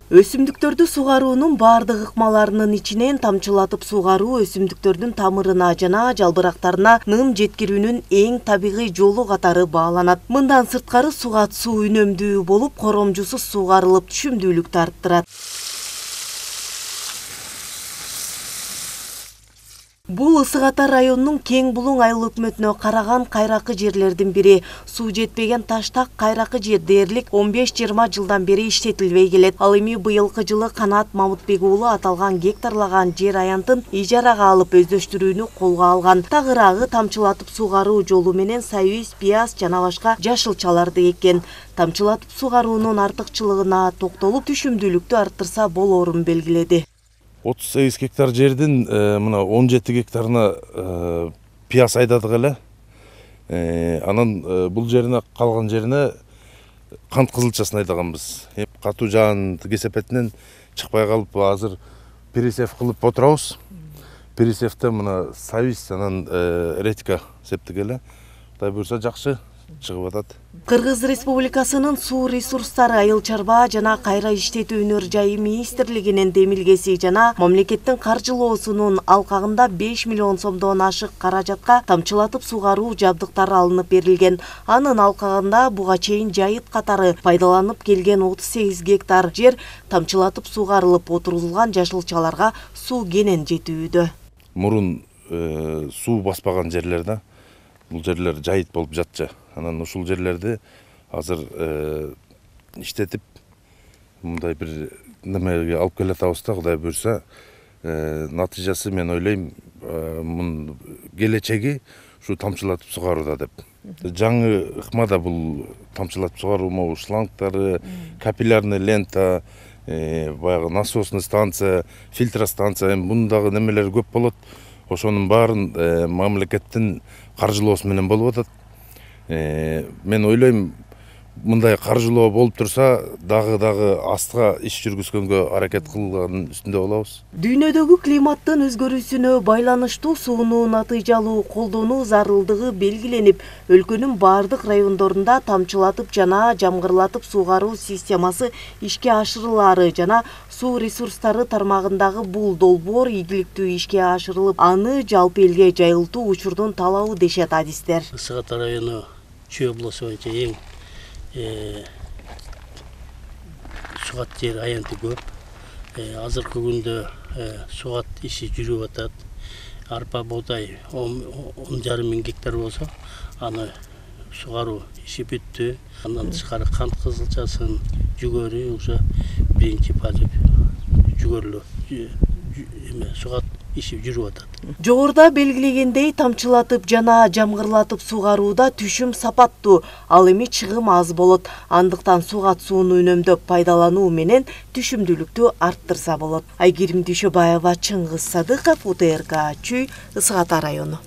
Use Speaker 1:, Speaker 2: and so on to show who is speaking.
Speaker 1: Өсүмдүктөрдү сугаруунун бардык ыкмаларынын ичинен тамчылатып сугаруу өсүмдүктөрдүн тамырына жана жалбырактарына ным жеткирүүнүн эң табигый жолу катары бааланат. Мындан сырткары сугат суу үнөмдүү болуп, коромжусуз сугарылып, түшүмдүүлүктү арттырат. Бул Ысык Ата районунун Кең Булуң айыл өкмөтүнө караган кайракы жерлердин бири. Суу жетпеген таштак кайракы жер дээрлик 15-20 жылдан бери иштетилбей келет. Ал эми быйылкы жылы Канат Мамытбек уулу аталган гектарлаган жер аянтын ижарага алып өздөштүрүүнү колго алган. Тагыраагы тамчылатып сугаруу жолу менен сабиз, пияз жана башка жашылчаларды эккен. Тамчылатып сугаруунун артыкчылыгына токтолуп, түшүмдүүлүктү арттырса болоорун белгиледи.
Speaker 2: 38 гектар жердин мына 17 гектарына пияз айдадык эле. Анан бул жерине калган жерине кант кызылчасын айдаганбыз. Катуу жаан кесепетинен чыкпай калып, азыр пересев кылып отурабыз. Пересевте мына сабиз анан редька септик эле. Кудай буйрса жакшы чыгып атат.
Speaker 1: Кыргыз Республикасынын суу ресурстары, айыл чарба жана кайра иштетүү өнөр жайы министрлигинин демилгеси жана мамлекеттин каржылоосунун алкагында 5 миллион сомдон ашык каражатка тамчылатып сугаруу жабдыктары алынып берилген. Анын алкагында буга чейин жайыт катары пайдаланып келген 38 гектар жер тамчылатып сугарылып, отурулган жашылчаларга суу кенен жетүүдө.
Speaker 2: Мурун суу баспаган жерлерде бул жерлер жайыт болуп жатчы. Анан ушул жерлерди азыр иштетип, мындай бир немеге алып келатабыз да, Кудай буйрса, натыйжасы мен ойлойм, мунун келечеги ушу тамчылатып сугарууда деп. Жаңы ыкмада бул тамчылатып сугаруу могу шлангдары, капиллярный лента, баягы насосный станция, фильтростанция, мундагы немелер көп болот. Ошонун баарын мамлекеттин каржылоосу менен болуп атат. Мен ойлойм, мындай каржылоо болуп турса, дагы астыга иш жүргүзгөнгө аракет кылганын үстүндө болобуз.
Speaker 1: Дүйнөдөгү климаттын өзгөрүүсүнө байланыштуу сууну натыйжалуу колдонуу зарылдыгы белгиленип, өлкөнүн бардык райондорунда тамчылатып жана жамгырлатып сугаруу системасы ишке ашырылары жана суу ресурстары тармагындагы бул долбоор ийгиликтүү ишке ашырылып, аны жалпы элге жайылтуу учурдун талабы дешет адистер.
Speaker 3: Ысык Ата району Чүй облусу боюнча эң сугат жер аянты көп. Азыркы күндө сугат иши жүрүп атат. Арпа, буудай 10,5 мың гектар болсо, аны сугаруу иши бүттү. Андан тышкары кант кызылчасын, жүгөрү уже биринчи фаза жүгөрүлүп сугат иши жүрүп атат.
Speaker 1: Жогоруда белгилегендей, тамчылатып жана жамгырлатып сугарууда түшүм сапаттуу, ал эми чыгым аз болот. Андыктан сугат сууну үнөмдөп пайдалануу менен түшүмдүүлүктү арттырса болот. Айгерим Дүйшөбаева, Чыңгыз Садыков, УТРК Чүй, Ысык Ата району.